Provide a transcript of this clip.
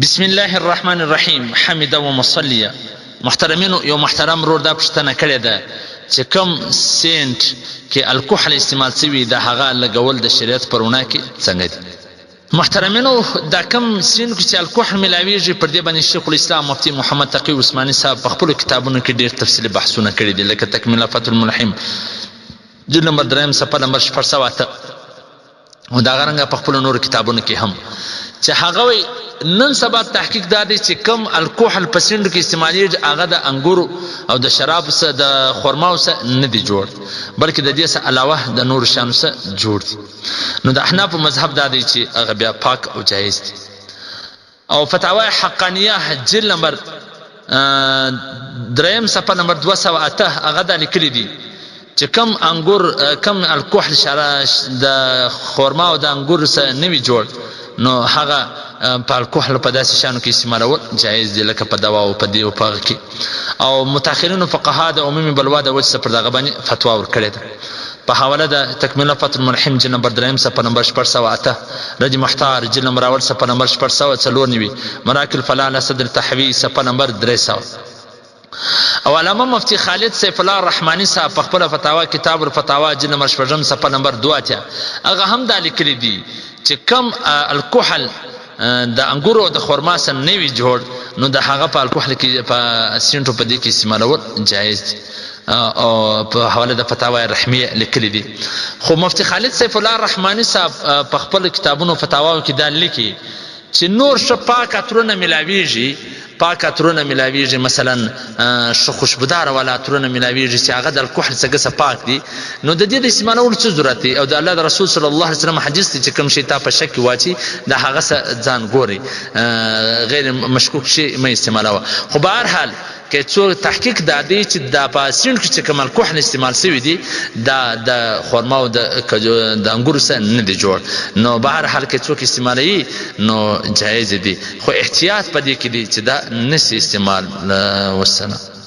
بسم الله الرحمن الرحیم حمد و مصلیه. محترمینو، یو محترم رور دا پوښتنه کړې ده چې کوم سینټ کې الکحل استعمال شوی د هغه لګول د شریعت په رڼا کې څنګه دي؟ محترمینو، دا کوم سینټ کې چې الکحل ملاویږي پر دې باندې شیخ الاسلام مفتی محمد تقی عثماني صاحب په خپل کتابونو کې ډېر تفصیلي بحثونه کړي دي، لکه تکمیله فتح الملحم جلد نمبر 3 صفحه نمبر 408 او دا غرنګ په خپل نور کتابونو کې هم چې هغه وي نن سبا تحقیق دا دی چې کم الکحل په سینډو کې استعمالیږي هغه د انګورو او د شراب سره د خرماو سره نه دی جوړ، بلکې د دې سره علاوه د نور شیانو سره جوړ دي. نو د احناف مذهب دا دی چې هغه بیا پاک او جایز دي. او فتاوی حقانیه جلد نمبر 3 صفحه نمبر 208 هغه دا لیکلي دي چې کم انګور کم الکحل د خرما او د انګور سره نه وي جوړ، نو هغه په الکحل په داسې شانو کې استعمالول جایز دي، لکه په دوا او په دې او په هغه کې. او متأخرینو فقها د عمومي بلوا د وجه پر دغه باندې فتوا ورکړې ده. په حواله د تکمیله فتح الملحم جلد نمبر 3 صفحه نمبر 408 رج محتار جلد نمبر 1 صفحه نمبر 494 مراکل فلال صدر تحوی صفحه نمبر 300. او علامه مفتی خالد سیف الله الرحمانی صاحب په خپل فتاوا کتاب الفتاوا جلد نمبر 4 صفحه نمبر 2 هغه هم دا لیکلي دي چې کم الکحل د انګورو د خرما سره نه وي جوړ، نو د هغه په الکحل کې په سینټو په دې کې استعمالول جایز دي. او په حواله د فتاوا رحمیه لیکلي دي. خو مفتی خالد سیف الله الرحمانی صاحب په خپل کتابونو فتاواو کې دا لیکي چې نور ش پاک عطرونه ملاویږي، پاک عطرونه ملاویږي، مثلا خوشبودار ولا عطرونه ملاویږي چې هغه د الکحل څخه پاک دي، نو د دې د استعمالولو څه ضرورت دی؟ او د الله د رسول صلی الله علیه وسلم حدیث دی چې کوم شی تا په شک واچي د هغه ځان ګوري، غیر مشکوک شی مې استعمالوه. خو به هر حال که څو تحقیق دا دی چې دا په سینټ کې چې کوم الکحل استعمال شوی دی دا د خرما او د انګورو سره نه دی جوړ، نو به هر حال کې څوک استعمالوي نو جایز دي. خو احتیاط په دې کې دی چې دا نسی استعمال. والسلام.